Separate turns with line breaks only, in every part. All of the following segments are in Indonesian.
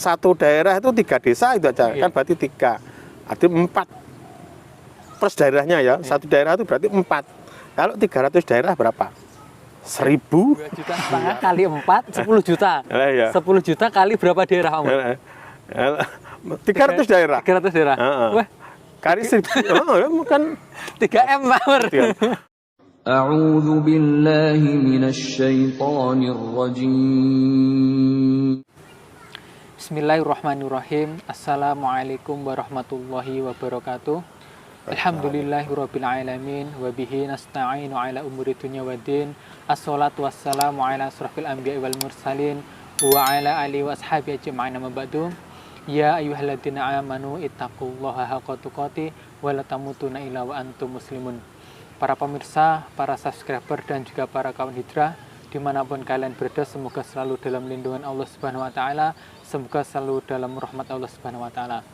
satu daerah itu 3 desa itu aja, kan berarti 3. Ada 4 plus daerahnya ya. Satu daerah itu berarti 4. Kalau 300 daerah berapa? 1.000.
2,5 juta kali 4, 10 juta. 10 juta kali berapa daerah, Om?
300 daerah.
300 daerah. Wah,
Kali 1.000. Kan
3M, Pak.
A'udzu billahi minasyaitonir rajim.
Bismillahirrahmanirrahim. Assalamualaikum warahmatullahi wabarakatuh. Alhamdulillahirabbil alamin wa bihi nasta'inu ala umuri dunya waddin. Assalatu wassalamu ala asrofil anbiya'i wal mursalin wa ala alihi wa ashabihi ajma'in, amma ba'du. Ya ayyuhalladzina amanu ittaqullaha haqqa tuqatih wa la tamutunna illa wa antum muslimun. Para pemirsa, para subscriber dan juga para kawan hijrah dimanapun kalian berada, semoga selalu dalam lindungan Allah Subhanahu wa Ta'ala, semoga selalu dalam rahmat Allah Subhanahu wa Ta'ala.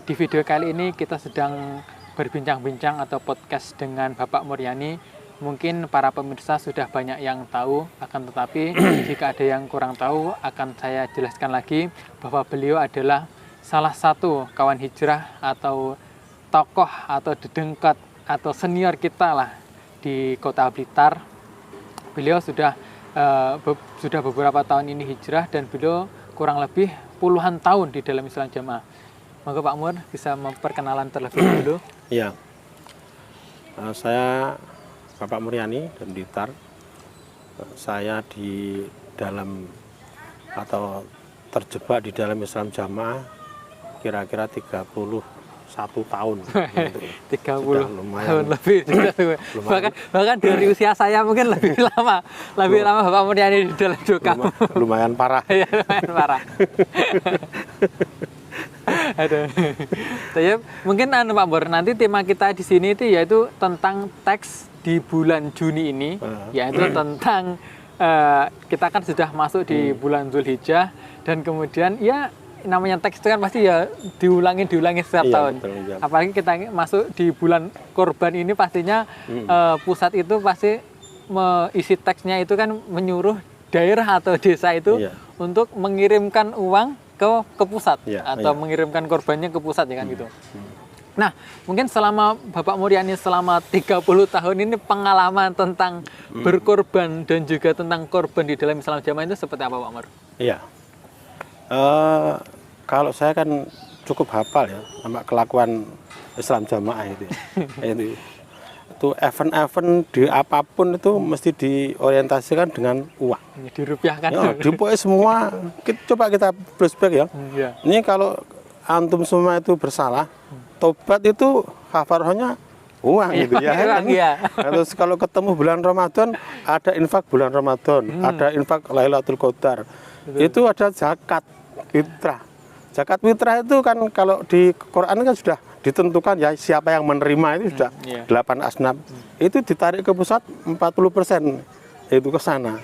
Di video kali ini kita sedang berbincang-bincang atau podcast dengan Bapak Muryani. Mungkin para pemirsa sudah banyak yang tahu, akan tetapi jika ada yang kurang tahu akan saya jelaskan lagi bahwa beliau adalah salah satu kawan hijrah atau tokoh atau dedengkot atau senior kita lah di Kota Blitar. Beliau sudah beberapa tahun ini hijrah dan beliau kurang lebih puluhan tahun di dalam Islam Jamaah. Monggo Pak Mur bisa memperkenalan terlebih dulu.
Iya. Saya Bapak Muryani dan Blitar. Saya di dalam atau terjebak di dalam Islam Jamaah kira-kira 31 tahun.
30 tahun lebih. bahkan dari usia saya mungkin lebih lama. Lebih lama Bapak Muryani di dalam juga.
Lumayan parah.
Ya, lumayan parah. Aduh. Tapi mungkin Pak Bor, nanti tema kita di sini itu yaitu tentang teks di bulan Juni ini, yaitu tentang kita kan sudah masuk di bulan Zulhijjah dan kemudian ya namanya teks itu kan pasti ya diulangi setiap tahun. Betul. Apalagi kita masuk di bulan Korban ini pastinya pusat itu pasti isi teksnya itu kan menyuruh daerah atau desa itu untuk mengirimkan uang ke pusat atau mengirimkan korbannya ke pusat ya kan gitu. Nah, mungkin selama Bapak Muryani selama 30 tahun ini pengalaman tentang berkorban dan juga tentang korban di dalam Islam Jamaah itu seperti apa Pak Mur? Iya.
Kalau saya kan cukup hafal ya sama kelakuan Islam Jamaah itu. Itu event-event di apapun itu mesti diorientasikan dengan uang.
Dirupiahkan.
Ya, dipoe semua. Coba kita flashback ya. Ini kalau antum semua itu bersalah, tobat itu kafarahnya uang gitu ya. Terus kalau ketemu bulan Ramadan, ada infak bulan Ramadan, ada infak Lailatul Qadar. Itu ada zakat fitrah. Zakat fitrah itu kan kalau di Quran kan sudah ditentukan ya siapa yang menerima itu sudah 8 asnaf. Itu ditarik ke pusat 40% itu ke sana.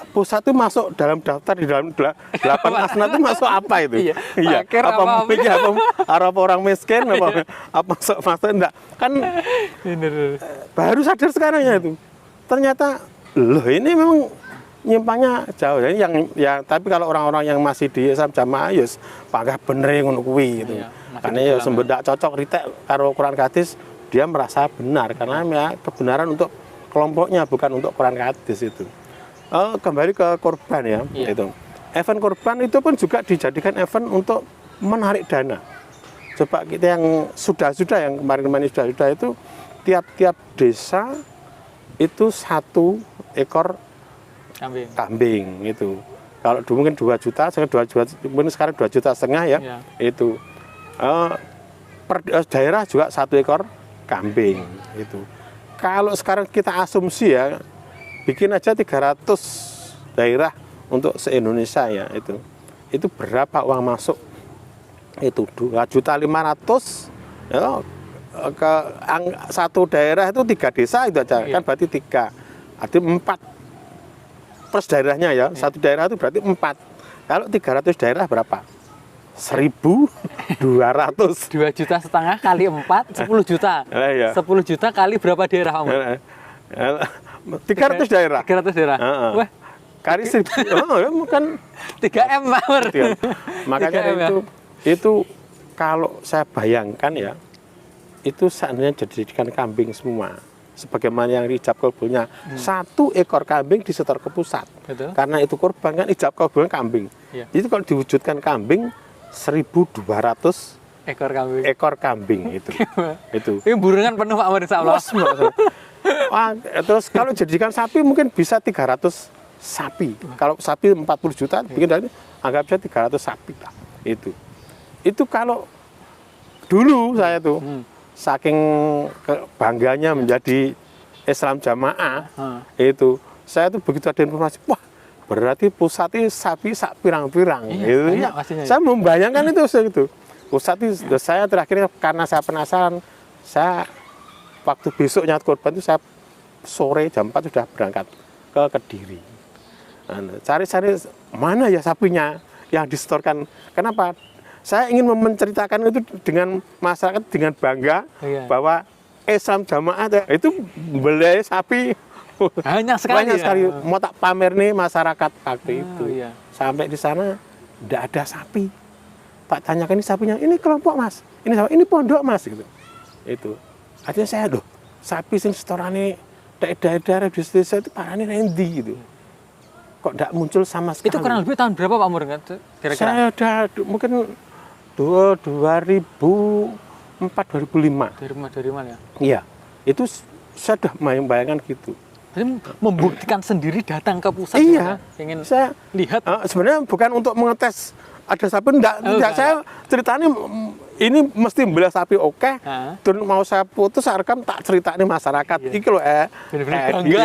Pusat itu masuk dalam daftar di dalam 8 asnaf itu masuk apa itu? Iya. Apa mungkin apa orang miskin apa masuk enggak? Kan baru sadar sekarang ya itu. Ternyata loh ini memang nyimpangnya jauh. Jadi tapi kalau orang-orang yang masih di Islam Jamaah ya panggah bener ngono kuwi gitu. Karena ya sembedak cocok ritek karo Quran hadis, dia merasa benar karena ya kebenaran untuk kelompoknya bukan untuk Quran hadis itu. Kembali ke korban ya, itu. Event korban itu pun juga dijadikan event untuk menarik dana. Coba kita yang sudah yang kemarin sudah itu tiap-tiap desa itu 1 ekor kambing itu. Kalau dulu mungkin 2 juta, mungkin sekarang 2,5 juta ya. Itu. Per daerah juga 1 ekor kambing itu. Kalau sekarang kita asumsi ya, bikin aja 300 daerah untuk se-Indonesia ya itu. Itu berapa uang masuk? Itu 2,5 juta ya, ke satu daerah itu 3 desa itu aja, kan berarti 3. Ada 4 plus daerahnya ya. Satu daerah itu berarti 4. Kalau 300 daerah berapa? 1.200.
2,5 juta kali 4, 10 juta. 10 juta kali berapa daerah Om?
300 daerah.
300 daerah. Wah,
kali 1000. Bukan
3M Pak Amr.
Makanya
3M ya?
itu kalau saya bayangkan ya, itu seandainya dijadikan kambing semua. Sebagaimana yang ijab kabulnya, 1 ekor kambing disetor ke pusat.
Betul.
Karena itu korban kan ijab kabulnya kambing.
Iya.
Itu kalau diwujudkan kambing 1.200 ekor kambing itu.
Ini burungan penuh Pak Amr insyaallah.
Terus kalau jadikan sapi mungkin bisa 300 sapi. Kalau sapi 40 juta, bikin dari anggap saja 300 sapi lah. Itu kalau dulu saya tuh saking bangganya menjadi Islam Jamaah itu saya tuh begitu ada informasi, wah berarti pusat ini sapi sak pirang-pirang.
Iya,
saya membayangkan itu pusat itu saya terakhir karena saya penasaran, saya waktu besoknya korban itu saya sore jam 4 sudah berangkat ke Kediri. Cari-cari mana ya sapinya yang disetorkan. Kenapa? Saya ingin menceritakan itu dengan masyarakat dengan bangga bahwa Islam Jamaah itu beli sapi
banyak sekali.
Mau tak pamer nih masyarakat waktu itu. Sampai di sana tidak ada sapi. Tak tanyakan ini sapinya, ini kelompok Mas, ini pondok Mas gitu. Itu. Artinya saya sapi sing setorane daerah di desa itu parane rendi gitu. Kok tidak muncul sama sekali.
Itu kurang lebih tahun berapa Pak Amr kira-kira?
Saya udah mungkin 2004 2005.
Dari mana ya?
Iya. Itu saya sudah membayangkan gitu.
Jadi membuktikan sendiri datang ke pusat.
Iya.
Ingin
saya
lihat.
Sebenarnya bukan untuk mengetes ada sapi enggak. Saya ceritanya ini mesti membela sapi terus mau saya putus saya rekam tak ceritanya masyarakat. Iki loh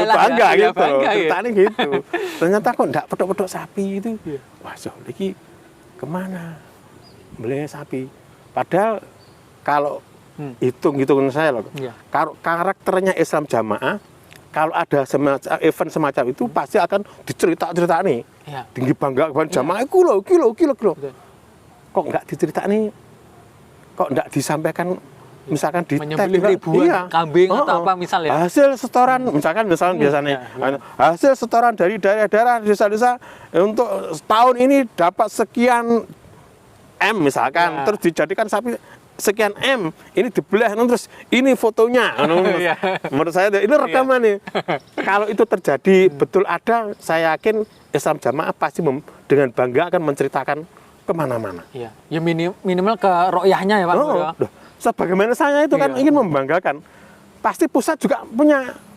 bangga gitu. Ceritanya gitu. Ternyata kok enggak pedok-pedok sapi itu. Wah, iki kemana? Beli sapi. Padahal kalau hitung-hitungan saya loh, kalau karakternya Islam Jamaah, kalau ada event semacam itu pasti akan dicerita-cerita nih. Tinggi bangga Jamaah kilo. Kok nggak dicerita nih? Kok nggak disampaikan misalkan di
menyembelih ribuan kambing atau apa misalnya?
Hasil setoran misalkan biasanya hasil setoran dari daerah-daerah desa-desa untuk tahun ini dapat sekian M misalkan, terus dijadikan sapi sekian M, ini dibelah, terus ini fotonya. Menurut saya ini rekaman nih. Kalau itu terjadi betul ada, saya yakin Islam Jamaah pasti dengan bangga akan menceritakan kemana-mana.
Ya minimal ke royahnya ya Pak.
Sebagaimana saya itu kan ingin membanggakan, pasti pusat juga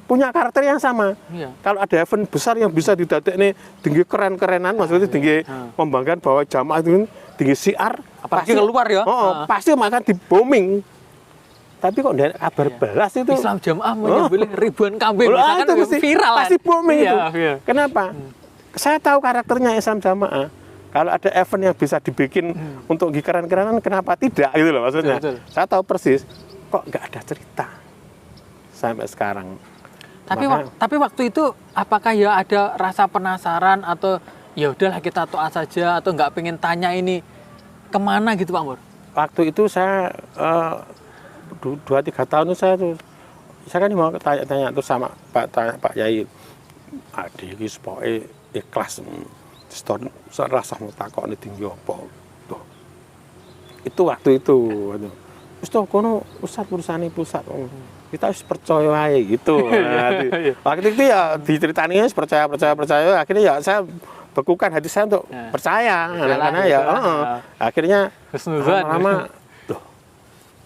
punya karakter yang sama. Kalau ada event besar yang bisa didadek nih tinggi keren-kerenan, maksudnya tinggi membanggakan bahwa jamaah itu tinggi siar,
apalagi keluar ya.
Pasti makan di booming. Tapi kok ada kabar belas itu
Islam Jamaah menyembelih ribuan kambing, misalkan
itu mesti
viral.
Pasti booming itu. Kenapa? Saya tahu karakternya Islam Jamaah. Kalau ada event yang bisa dibikin untuk keren-kerenan, kenapa tidak gitu loh maksudnya. Betul. Saya tahu persis. Kok nggak ada cerita sampai sekarang.
Tapi waktu itu apakah ya ada rasa penasaran atau ya udahlah kita toa saja atau nggak pengen tanya ini kemana gitu Pak Amr?
Waktu itu saya 2-3 tahun itu saya kan mau tanya terus sama Pak Yai, adik iki pokoke ikhlas setor rasa takokne tinggi apa. Itu waktu itu. Wis to kono urusan pusat. Kita harus percaya aja gitu. Waktu itu ya diceritani percaya. Akhirnya ya saya bekukan hati saya untuk percaya. Karena ya akhirnya lama-lama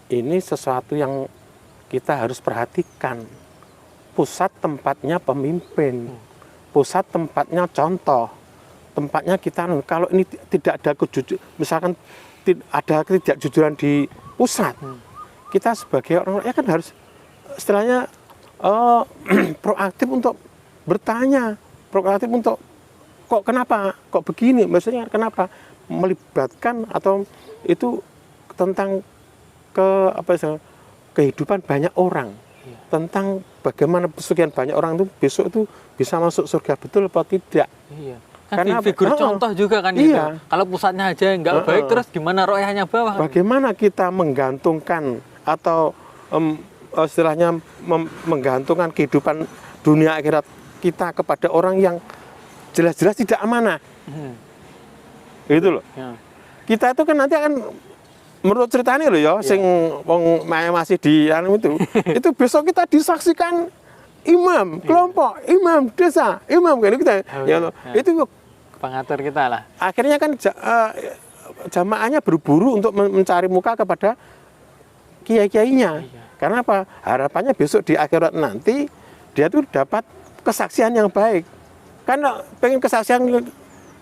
ini sesuatu yang kita harus perhatikan. Pusat tempatnya pemimpin. Pusat tempatnya contoh. Tempatnya kita kalau ini tidak ada misalkan ada ketidakjujuran di pusat. Kita sebagai orang ya kan harus istilahnya proaktif untuk bertanya, proaktif untuk kenapa, kok begini, maksudnya kenapa melibatkan atau itu tentang kehidupan banyak orang, tentang bagaimana sekian banyak orang itu besok itu bisa masuk surga betul atau tidak.
Karena figur contoh juga kan gitu. Kalau pusatnya aja nggak baik, terus gimana royahnya bawah?
Bagaimana kita menggantungkan atau istilahnya menggantungkan kehidupan dunia akhirat kita kepada orang yang jelas-jelas tidak amanah. Gitu loh.
Ya.
Kita itu kan nanti akan menurut ceritanya loh ya, sing wong masih di anu itu besok kita disaksikan imam kelompok, imam desa, imam kayak kita itu
pengatur kita lah.
akhirnya kan jamaahnya berburu untuk mencari muka kepada kiai-kiainya. Karena apa? Harapannya besok di akhirat nanti dia tuh dapat kesaksian yang baik. Karena pengen kesaksian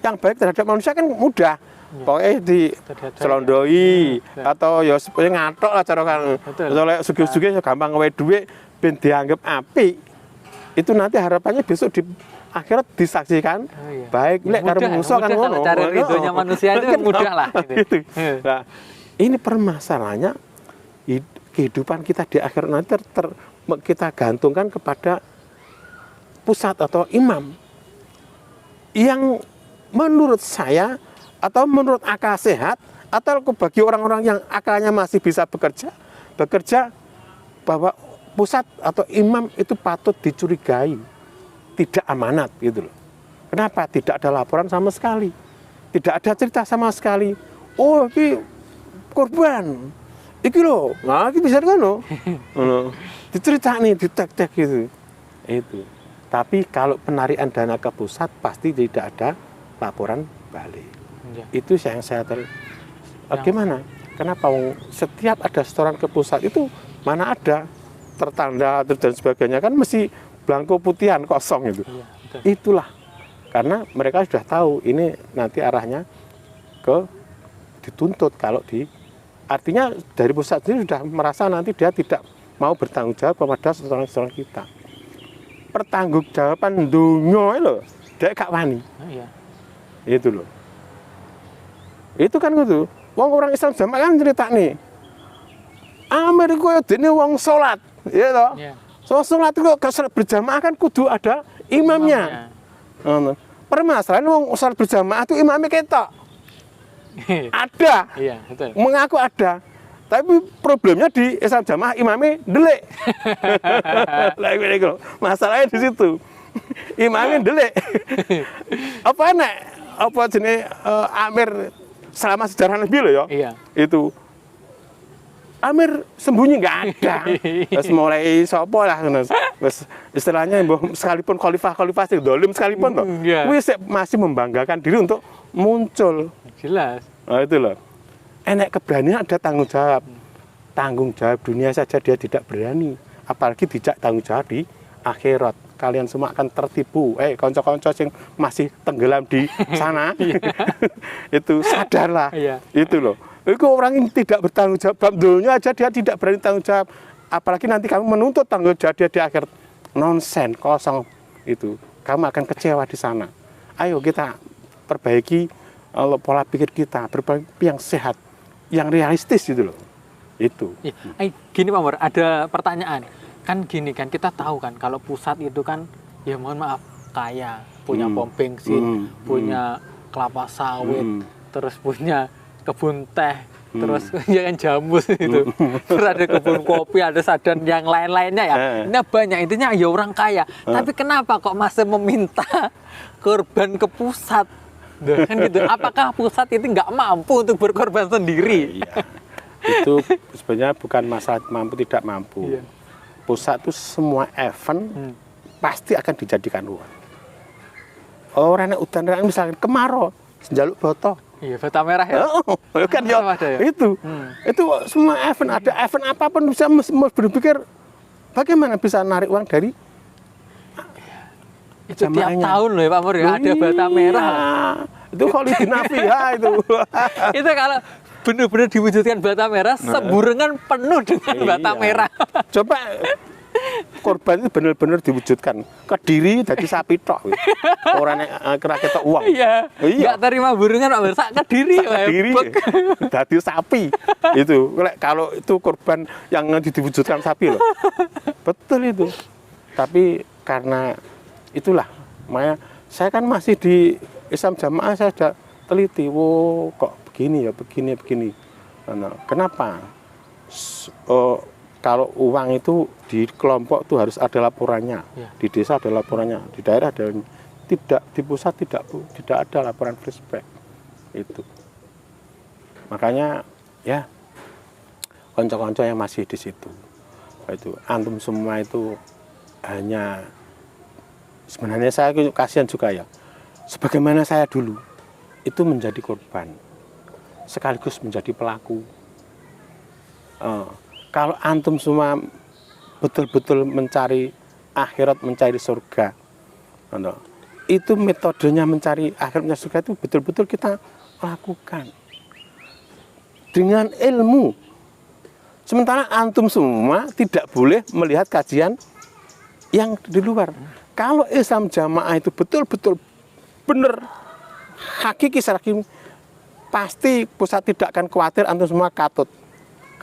yang baik terhadap manusia kan mudah. Pokoknya di selondoi atau ya supaya ngatok lah cara kan. Soalnya sugi-sugi gampang ngewe duit ben dianggap apik. Itu nanti harapannya besok di akhirat disaksikan baik. Lek karo manusia kan ngono.
Cari ridhonya manusia itu mudah lah gitu.
Nah, ini permasalahannya kehidupan kita di akhirat nanti kita gantungkan kepada pusat atau imam yang menurut saya atau menurut akal sehat atau bagi orang-orang yang akalnya masih bisa bekerja bahwa pusat atau imam itu patut dicurigai, tidak amanat gitu loh. Kenapa? Tidak ada laporan sama sekali, tidak ada cerita sama sekali. Oh, ini korban, iki loh, nah ini bisa kan loh, dicerita nih, ditek-tek gitu, itu. Tapi kalau penarikan dana ke pusat pasti tidak ada laporan balik. Itu yang saya gimana? Kenapa setiap ada setoran ke pusat itu mana ada tertanda dan sebagainya kan mesti blanko putihan kosong itu. Itulah karena mereka sudah tahu ini nanti arahnya ke dituntut kalau artinya dari pusat sendiri sudah merasa nanti dia tidak mau bertanggung jawab kepada setoran-setoran kita. Pertanggungjawaban dunia loh, dia gak wani. Itu loh. Itu kan gitu. Wong orang Islam jamaah kan cerita nih. Amerika dene wong salat, ya toh. So salat itu kalau berjamaah kan kudu ada imamnya. Permasalahan wong salat berjamaah itu imamnya ketok. Ada.
Iya, betul.
Mengaku ada. Tapi problemnya di Islam jamaah imamnya delik. Masalahnya di situ. Imamnya delik. Apa nek? Apa jenis Amir selama sejarah Nabi loh ya?
Iya.
Itu Amir sembunyi nggak ada. Terus mulai sopo lah, istilahnya sekalipun khalifah sih dolim sekalipun toh, masih membanggakan diri untuk muncul.
Jelas.
Nah, itu loh. Enek keberanian ada tanggung jawab. Tanggung jawab dunia saja dia tidak berani, apalagi tidak tanggung jawab di akhirat. Kalian semua akan tertipu. Konco-konco yang masih tenggelam di sana, itu sadarlah. Itu loh. Itu orang yang tidak bertanggung jawab, dunia aja dia tidak berani tanggung jawab. Apalagi nanti kamu menuntut tanggung jawab dia di akhir. Nonsen, kosong itu. Kamu akan kecewa di sana. Ayo kita perbaiki pola pikir kita, berpikir yang sehat, yang realistis gitu loh. Itu.
Gini Pak Mur, ada pertanyaan. Kan gini kan, kita tahu kan kalau pusat itu kan, ya mohon maaf, kaya, punya pom bensin, punya kelapa sawit, terus punya kebun teh, terus ya kan jamus itu, terus ada kebun kopi, ada sadan yang lain-lainnya ya. Nah banyak, intinya ya orang kaya. Tapi kenapa kok masih meminta korban ke pusat? Kan gitu. Apakah pusat itu nggak mampu untuk berkorban sendiri?
Iya. Itu sebenarnya bukan masalah mampu tidak mampu. Pusat itu semua event pasti akan dijadikan uang. Orang yang udan misalkan kemarau, jaluk boto.
Iya, bata merah ya.
Kan ya, itu semua event, ada event apapun bisa berpikir bagaimana bisa narik uang dari
itu tiap tahun loh ya Pak Mur ya, ada bata merah.
Itu Khalidin Nafiha itu.
Itu kalau benar-benar diwujudkan bata merah, seburengan penuh dengan bata merah.
Coba korban itu benar-benar diwujudkan. Kediri jadi sapi tok. Orang kira ketok uang.
Iya. Enggak terima burengan Pak Mur, sak Kediri.
Jadi sapi. Itu kalau itu korban yang diwujudkan sapi loh. Betul itu. Tapi karena itulah, makanya saya kan masih di Islam jamaah, saya sudah teliti, kok begini ya, begini. Nah, kenapa? Kalau uang itu di kelompok itu harus ada laporannya, di desa ada laporannya, di daerah ada. tidak di pusat tidak ada laporan flashback itu. Makanya ya konco-konco yang masih di situ itu antum semua itu hanya sebenarnya saya kasihan juga ya. Sebagaimana saya dulu itu menjadi korban sekaligus menjadi pelaku. Kalau antum semua betul-betul mencari akhirat, mencari surga, itu metodenya mencari akhirat, mencari surga itu betul-betul kita lakukan dengan ilmu. Sementara antum semua tidak boleh melihat kajian yang di luar. Kalau Islam Jamaah itu betul-betul benar, hakiki syar'i, pasti pusat tidak akan khawatir antum semua katut.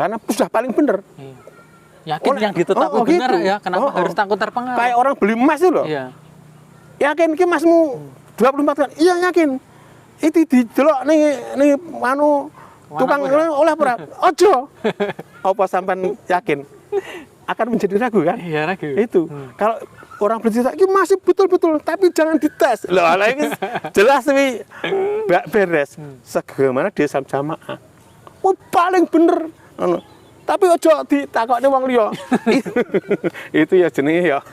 Karena sudah paling benar.
Yakin yang ditetapkan benar gitu. Ya, kenapa harus takut terpengaruh?
Kayak orang beli emas itu loh.
Iya.
Yakin ki emasmu 24 kan? Iya yakin. Itu didelok nih anu tukang oleh ora? Ojo. Apa sampean yakin? Akan menjadi ragu kan?
Iya, ragu.
Itu. Kalau orang bercerita ini masih betul-betul, tapi jangan dites. Loh, ini jelas nih beres. Sebagaimana di Islam Jamaah. Oh, paling bener. Tapi ojo ditakokne wong liya. Itu ya jenenge ya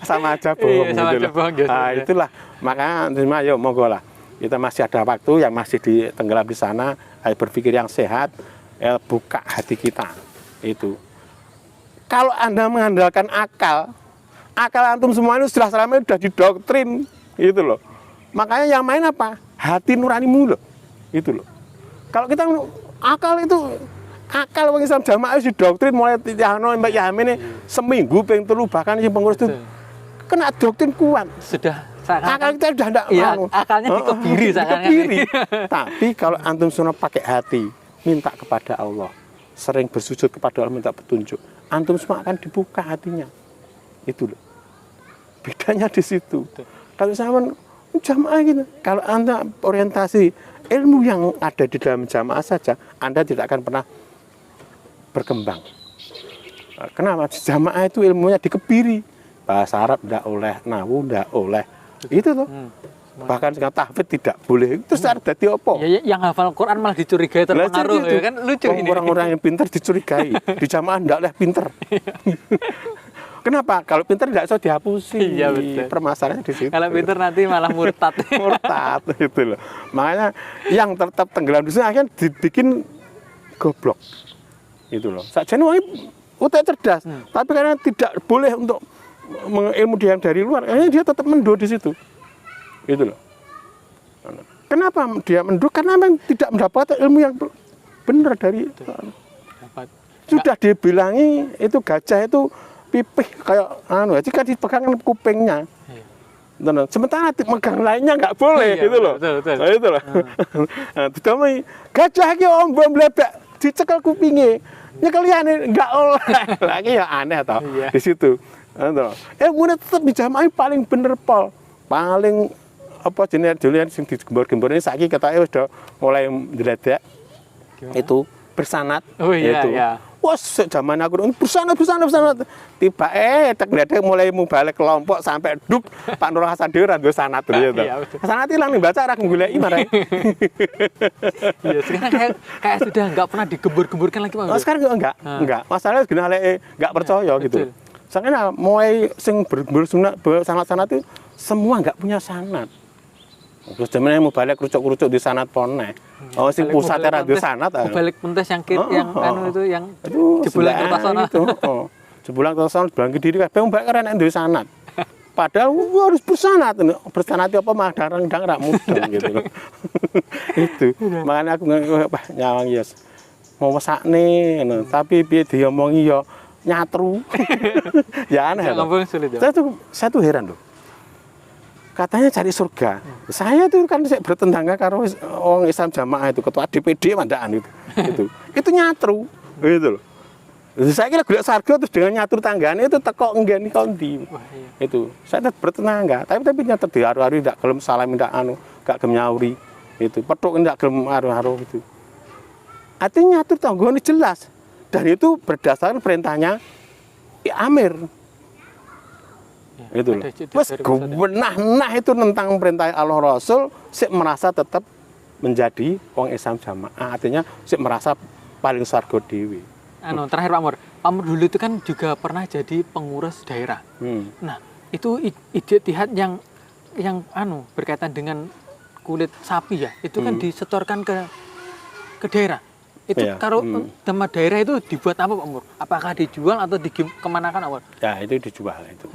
sama aja bohong.
Sama
gitu
aja bohong, gitu.
Nah, itulah makanya ayo monggo lah. Kita masih ada waktu yang masih di tenggelam di sana, ayo berpikir yang sehat, buka hati kita. Itu. Kalau Anda mengandalkan akal antum semua itu selama sudah didoktrin gitu loh. Makanya yang main apa? Hati nuranimu loh. Itu loh. Kalau kita akal wong Islam Jamaah di doktrin mulai tiyahno mbak Yamin seminggu ping 3 bahkan yang pengurus itu kena doktrin kuat.
Sudah
akal kita sudah enggak
akalnya dikebiri
dikebiri. Tapi kalau antum semua pakai hati, minta kepada Allah, sering bersujud kepada Allah minta petunjuk, antum semua akan dibuka hatinya. Itu loh. Bedanya di situ. Kalau sama jamaah gitu, kalau Anda orientasi ilmu yang ada di dalam jamaah saja, Anda tidak akan pernah berkembang. Kenapa? Jamaah itu ilmunya dikebiri. Bahasa Arab tidak oleh, nahwu tidak oleh. Itu loh. Bahkan dengan tahfidz tidak boleh. Terus ada dadi apa?
Ya, yang hafal Quran malah dicurigai terpengaruh ya kan lucu ini.
Orang-orang yang pintar dicurigai. Di jamaah tidak oleh pintar. Kenapa? Kalau pintar tidak bisa dihapusi.
Iya, betul.
Permasalahannya di situ.
Kalau pintar nanti malah murtad.
Murtad itu loh. Makanya yang tetap tenggelam di sini akhirnya dibikin goblok. Itu loh. Sakjane wong utek cerdas, tapi karena tidak boleh untuk ilmu dia dari luar, akhirnya dia tetap mendua di situ. Gitu loh. Kenapa dia mendua? Karena memang tidak mendapat ilmu yang benar dari sudah dibilangi itu gajah itu pipih kayak jika dipegang kupingnya. Sementara megang lainnya nggak boleh, gitu loh.
Betul.
Nah, itu loh. Ditamai gajah ki ombo mlebek dicekel kupinge. Nyekeliane nggak oleh. Lagi ya aneh toh di situ. Mulai tetap di jamaah paling bener pol. Paling apa jenis Julian sing digembor-gembor ini saiki ketoke udah mulai ndredek. Itu bersanad.
Oh iya,
itu.
Iya.
Wah, zaman aku bersanad. Tiba tek ndredek mulai balik kelompok sampai duk Pak Nur Hasan dhewe ra duwe sanad ya to. Sanad ilang ning baca ra goleki marane.
Iya, sekarang kayak sudah enggak pernah digembur-gemburkan lagi, Pak.
Oh, sekarang enggak. Masalahnya gini enggak percaya gitu. Soalnya mulai sing bersunat sanad-sanad itu semua enggak punya sanad. Terus jamannya mau balik kerucuk-kerucuk di sanad pone. Oh, sing pusatnya ra duwe sanad.
Balik pentes yang yang jebolan kertas sana.
Jebolan kertas sana jebulan Kediri kabeh mbak keren nek duwe sanad. Padahal harus bersanad. Bersanad apa mah darang-darang ra mudeng gitu loh. Itu. Makanya aku nyawang ya. Mau mesakne ngono, tapi piye diomongi ya nyatru. Ya aneh. Saya tuh heran loh. Katanya cari surga. Saya tuh kan bertetangga karo orang Islam Jamaah itu ketua DPD mandaan itu. Itu nyatru gitu loh. Saya kira golek surga terus dengan nyatru tanggane itu teko nggeni kondi. Itu. Saya tetap bertetangga, tapi nyatru diaru-aru ndak gelem salam ndak gak gelem nyauri. Itu. Petuk ndak gelem aru-aru gitu. Artinya nyatru tanggane jelas. Dan itu berdasarkan perintahnya Amir. Itu loh. Wes genah itu tentang perintah Allah Rasul sik merasa tetap menjadi wong Islam jamaah. Artinya sik merasa paling sargo dewi.
Terakhir Pak Mur. Pak Mur dulu itu kan juga pernah jadi pengurus daerah. Nah, itu ijtihad yang berkaitan dengan kulit sapi ya. Itu kan disetorkan ke daerah. Itu kalau tema daerah itu dibuat apa Pak Mur? Apakah dijual atau kemanakan Pak Mur?
Ya, itu dijual itu.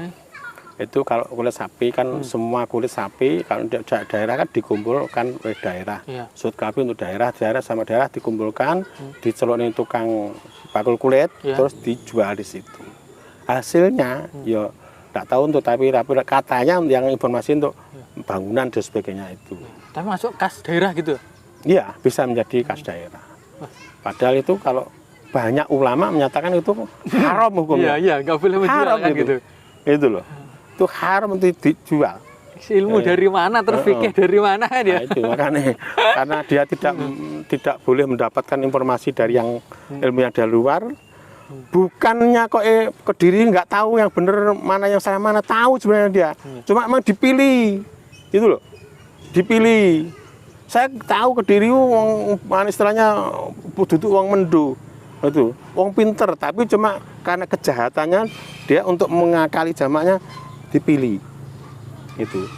Itu kalau kulit sapi kan semua kulit sapi kalau di daerah kan dikumpulkan oleh daerah. Sud kapi untuk daerah sama daerah dikumpulkan, dicelurin tukang bakul kulit, terus dijual di situ. Hasilnya ya enggak tahu untuk tapi katanya yang informasi untuk bangunan dan sebagainya itu.
Tapi masuk kas daerah gitu.
Iya, bisa menjadi kas daerah. Padahal itu kalau banyak ulama menyatakan itu haram hukumnya.
Iya, nggak boleh menjual kan gitu.
Itu loh. Itu haram untuk dijual.
Ilmu dari mana terus fikih dari mana kan ya?
Nah, itu makanya karena dia tidak boleh mendapatkan informasi dari yang ilmiah dari luar. Bukannya kok Kediri nggak tahu yang benar mana yang salah mana, tahu sebenarnya dia. Cuma memang dipilih. Gitu loh. Dipilih. Saya tahu Kediri wong istilahnya duduk wong mendo. Itu, wong pinter tapi cuma karena kejahatannya dia untuk mengakali jamaknya dipilih. Itu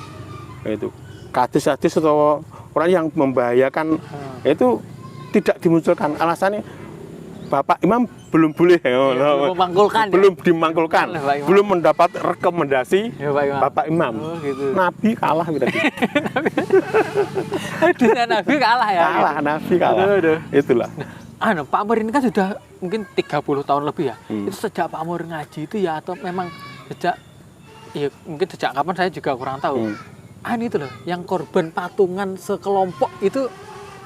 hadis atau orang yang membahayakan itu tidak dimunculkan, alasannya Bapak Imam belum boleh belum dimangkulkan, belum mendapat rekomendasi Bapak Imam.
Gitu.
Nabi kalah berarti.
Nabi kalah ya.
Nabi kalah. Itulah.
Pak Mur ini kan sudah mungkin 30 tahun lebih ya. Itu sejak Pak Mur ngaji itu ya atau memang mungkin sejak kapan saya juga kurang tahu. Itu loh, yang korban patungan sekelompok itu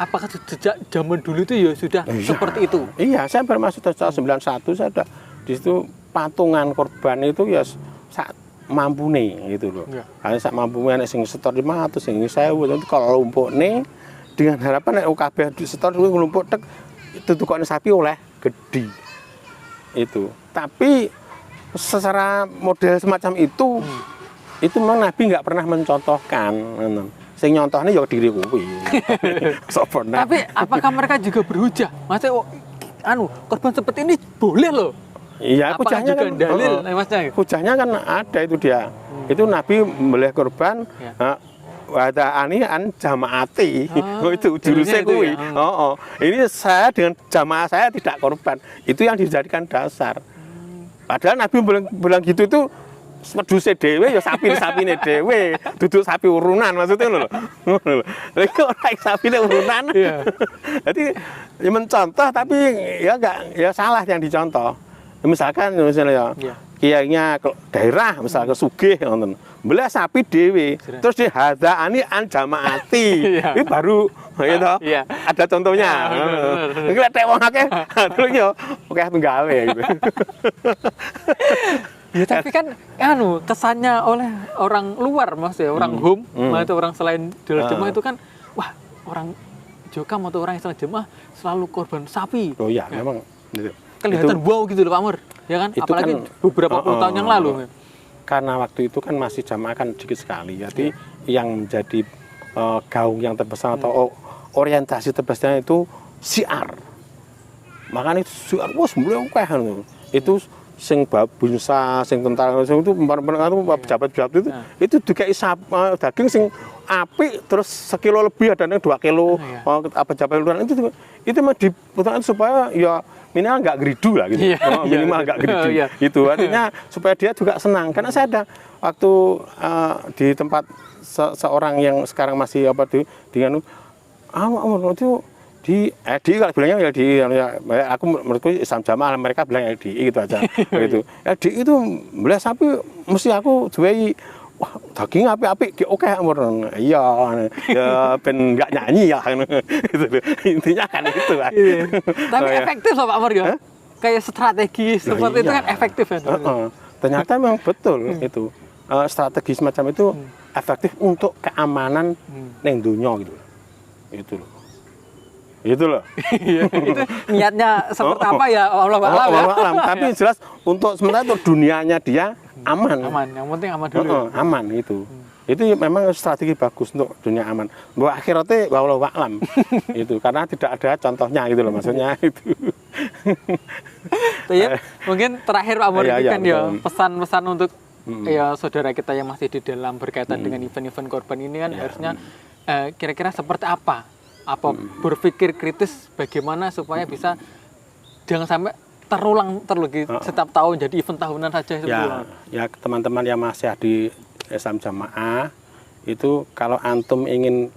apakah sejak zaman dulu itu ya sudah seperti itu? Iya,
saya bermaksud tahun 91 saya sudah di situ patungan korban itu ya saat mampu nih gitu loh. Kalau saat mampu nih sing setor 500 sing 1000 itu kalau lumpuk nih dengan harapan nek UKB di setor dulu lumpuk tek itu tukokne sapi oleh gede. Itu. Tapi secara model semacam itu memang Nabi nggak pernah mencontohkan. Sing nyontohnya ya diri kuwi.
Tapi apakah mereka juga berhujah? Maksudnya korban seperti ini boleh loh.
Iya, hujahnya kan
dalil,
hujahnya kan ada itu dia. Itu Nabi membelih korban wada'ani an jamaati. Itu jurusnya kuwi. Ini saya dengan jamaah saya tidak korban. Itu yang dijadikan dasar. Padahal Nabi bilang gitu itu wedhuse dhewe ya sapine dhewe, duduk sapi urunan maksudnya lho. Lha kok ora sapine urunan. Jadi ya mencontoh tapi ya salah yang dicontoh. Misalkan misalnya kiainya ke daerah misalnya sugih ngoten. Mbelah sapi dhewe, terus dihadani an jamaati. Ini baru gitu. Ada contohnya. Nek tek wong akeh terus yo akeh penggawe gitu.
Ya tapi kan kesannya oleh orang luar maksudnya orang atau orang selain dalam jemaah itu kan wah orang Jokam atau orang Islam jemaah selalu korban sapi.
Oh iya memang
kelihatan wow gitu loh Pak Mur ya kan apalagi
kan,
beberapa puluh tahun yang lalu.
Karena waktu itu kan masih jamaah kan sedikit sekali. Jadi yang menjadi gaung yang terbesar atau orientasi terbesarnya itu siar. Makanya itu siar wah mulai itu sing babunsa, sing tentara, sing itu pejabat-pejabat itu dikai daging sing apik terus sekilo lebih ada 2 kilo pejabat luar itu mah diputarkan supaya ya minimal nggak geridu lah gitu. Minimal nggak geridu. Itu artinya supaya dia juga senang. Karena saya ada waktu di tempat seorang yang sekarang masih dengan itu di kalau bilangnya LDI aku menurutku Islam Jamaah mereka bilang LDI gitu aja gitu. LDI itu belah sapi mesti aku duwei wah daging apik-apik oke ampun iya ya ben enggak nyanyi ya gitu intinya kan itu kan.
Tapi efektif loh Pak Mur ya. Kayak strategi seperti itu kan efektif ya.
Ternyata memang betul itu strategi semacam itu efektif untuk keamanan neng dunia gitu. Itu loh. Itu loh.
Itu niatnya seperti apa ya Allah a'lam ya.
Allah alam. Tapi jelas untuk sementara untuk dunianya dia aman.
Aman, yang penting aman dulu.
Aman itu. Itu memang strategi bagus untuk dunia aman. Bahwa akhiratnya wallahu a'lam. Itu karena tidak ada contohnya gitu loh maksudnya itu.
Ya, mungkin terakhir Pak Mur ini kan ya
betul.
pesan-pesan untuk ya saudara kita yang masih di dalam berkaitan dengan event-event korban ini kan harusnya kira-kira seperti apa? Apa berpikir kritis bagaimana supaya bisa jangan sampai terulang terlebih setiap tahun jadi event tahunan saja itu.
Ya teman-teman yang masih di Islam Jamaah itu kalau antum ingin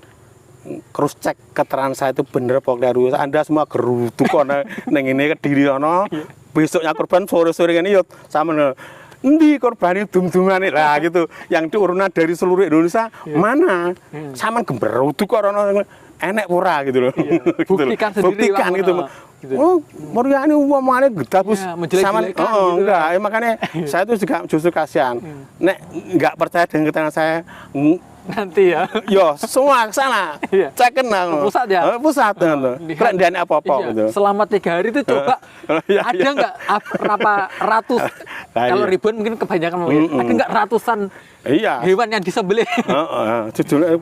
cross check keterangan saya itu bener pokoknya Anda semua gerutu kok neng ini Kediri ono besoknya korban sore-sore ini yuk sama endi korban itu dum-duman lah gitu yang diurunan dari seluruh Indonesia mana sama gerutu kok ono enek pura gitu loh.
Buktikan sendiri
buktikan
Pak,
gitu. Oh, Moriani umpamane gedabus sama
gitu.
enggak, makanya saya itu juga justru kasihan. Nek enggak percaya dengan keterangan saya
nanti ya.
Yo, semua ke sana. Cek kenal.
Pusat ya.
Pusat keren dan apa-apa gitu.
Selama 3 hari itu coba ada enggak berapa ratus kalau ribuan mungkin kebanyakan mungkin. Ada enggak ratusan hewan yang disembelih?
Jujur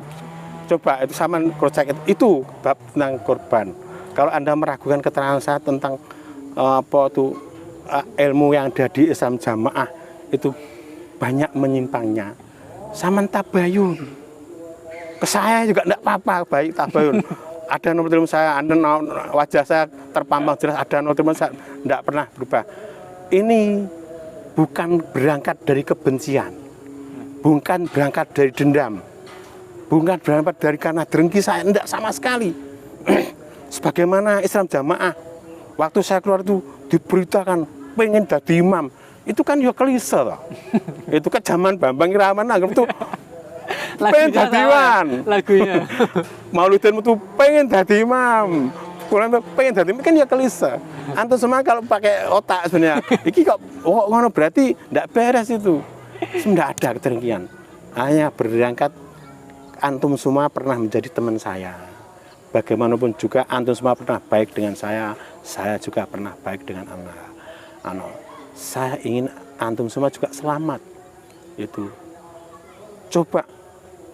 coba itu sama cross check itu bab tentang korban. Kalau Anda meragukan keterangan saya tentang ilmu yang ada di Islam Jamaah itu banyak menyimpangnya. Saman tabayun. Ke saya juga enggak apa-apa, baik tabayun. Ada nomor telepon saya, ada wajah saya terpampang jelas, ada nomor telepon saya enggak pernah berubah. Ini bukan berangkat dari kebencian. Bukan berangkat dari dendam. Bukan berangkat dari karena dengki saya, enggak sama sekali. Sebagaimana Islam Jamaah, waktu saya keluar itu diberitakan pengen jadi imam, itu kan ya klise loh. Itu kan zaman Bambang Irawan itu pengen jadi imam.
Lagunya.
Maulidin itu pengen jadi imam. Pulang pengen jadi imam kan ya klise. Antum semua kalau pakai otak sebenarnya, iki kok ngono berarti enggak beres itu. Enggak ada kedengkian. Hanya berangkat antum semua pernah menjadi teman saya. Bagaimanapun juga antum semua pernah baik dengan saya juga pernah baik dengan Anda. Saya ingin antum semua juga selamat. Itu. Coba,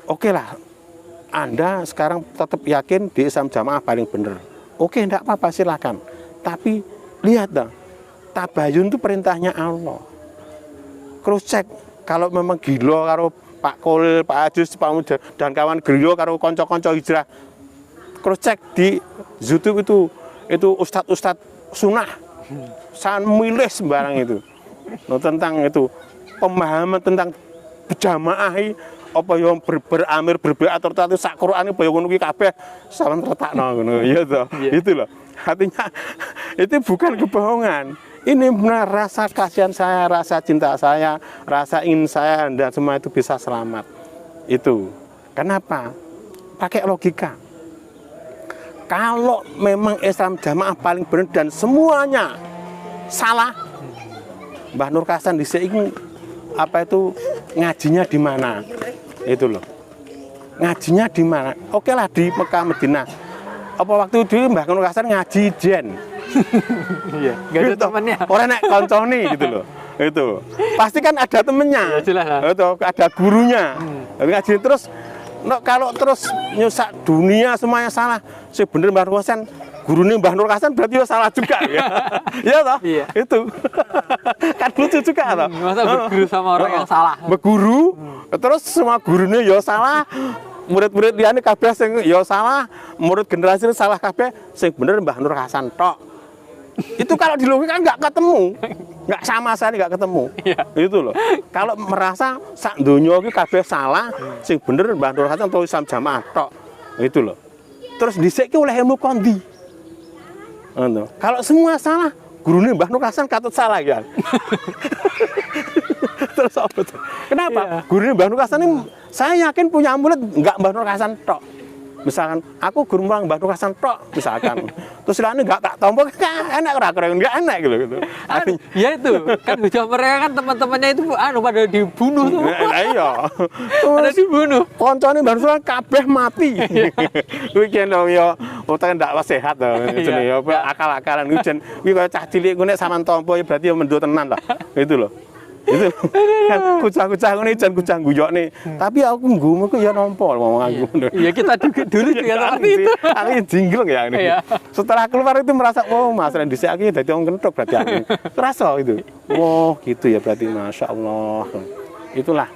oke lah, Anda sekarang tetap yakin di Islam Jamaah paling benar. Oke, enggak apa-apa, silakan. Tapi lihat dong, tabayun itu perintahnya Allah. Cross check, kalau memang gila karo Pak Kolil, Pak Ajus, Pak Muda, dan kawan gila karo konco-konco hijrah, cross check di YouTube itu ustadz sunnah sangat milih sembarang itu tentang itu pemahaman tentang jamaah apa yang beramir berbeat atau sak Quran apa yang ngono ki kabeh salam tertakno ngono ya toh itu loh artinya itu bukan kebohongan, ini benar rasa kasihan saya, rasa cinta saya, rasa ingin saya dan semua itu bisa selamat. Itu kenapa pakai logika. Kalau memang Islam Jamaah paling benar dan semuanya salah, Mbah Nur Hasan di sini apa itu ngajinya di mana? Itu loh. Ngajinya di mana? Oke lah di Mekah Madinah. Apa waktu itu Mbah Nur Hasan ngaji jen?
Iya, enggak ada temannya.
Orang nek konconi gitu loh. Itu. Pasti kan ada temennya.
Ya, jelas lah.
Itu ada gurunya. Ngaji terus kalau terus nyusak dunia semuanya salah, sebenarnya Mbah Nur Hasan, gurunya Mbah Nur Hasan berarti salah juga ya. Iya toh? Iya. Itu. Kan lucu juga toh.
Masa berguru sama orang yang salah.
Berguru, terus semua gurunya ya salah, murid-murid liyane kabeh sing ya salah, murid generasi salah kabeh, sing bener Mbah Nur Hasan tok. Itu kalau di logika nggak ketemu, nggak sama sekali nggak ketemu. Itu loh. Kalau merasa sak donya iki kabeh salah, sing bener Mbah Nur Hasan atau Islam Jamaah tok. Itu loh. Terus dhisik ki oleh ilmu kondi. Kalau semua salah, gurunya Mbah Nur Hasan katut salah ya. Terus apa tuh? Kenapa? Gurunya Mbah Nur Hasan ini saya yakin punya murid nggak Mbah Nur Hasan tok. Misalkan aku guru Mbah Nur Hasan tok misalkan. Terus lane enggak tak tompo enak ora keren enggak enak gitu.
Ya itu kan hujah mereka kan teman-temannya itu pada dibunuh tuh.
Iya.
Pada dibunuh.
Koncone Mbah Nur kabeh mati. Kuwi kene ya Otak ndak sehat to jenenge ya akal-akalan hujan. Kuwi kaya cah cilik ngene sampean tampa ya berarti ya mendo tenan lah. Itu loh. Itu kan kucah-kucah ngene jan kucah guyokne. Tapi aku nggumu ku ya nampa ngomong aku.
Iya, kita dulu juga seperti itu.
Aku jingleng ya ini. Setelah keluar itu merasa oh Mas Randy dhisik iki dadi wong kenthuk berarti aku. Terasa itu. Oh, gitu ya berarti Masya Allah. Itulah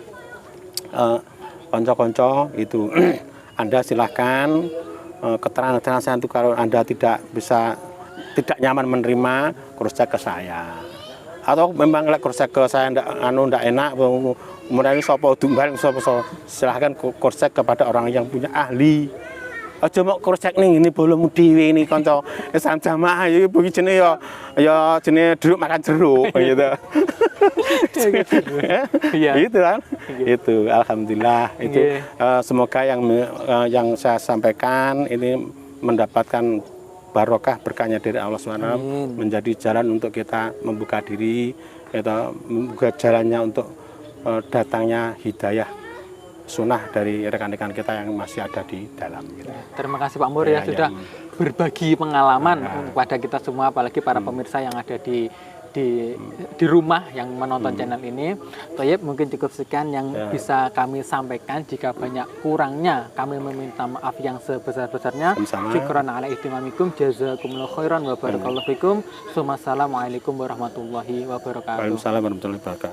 konco-konco itu. Anda silahkan keterangan saya itu kalau Anda tidak tidak nyaman menerima, cross check ke saya. Atau memang cross check ke saya ndak enak, kemudian sapa dumbar sapa silahkan cross check kepada orang yang punya ahli. Aja mau cross check ning ini bolomu dhewe ini kanca jamaah ya iki jenenge ya jenenge duduk makan jeruk gitu. Iya. Itu kan. Itu alhamdulillah itu semoga yang saya sampaikan ini mendapatkan barokah berkahnya dari Allah SWT, menjadi jalan untuk kita membuka diri, kita membuka jalannya untuk datangnya hidayah sunnah dari rekan-rekan kita yang masih ada di dalam. Gitu.
Terima kasih Pak Mur ya sudah berbagi pengalaman kepada kita semua, apalagi para pemirsa yang ada di rumah yang menonton channel ini. Toyib, mungkin cukup sekian yang bisa kami sampaikan. Jika banyak kurangnya kami meminta maaf yang sebesar-besarnya. Syukran ala ihtimamikum, jazakumullah khairan wa barakallahu fikum. Assalamualaikum warahmatullahi wabarakatuh.
Waalaikumsalam warahmatullahi wabarakatuh.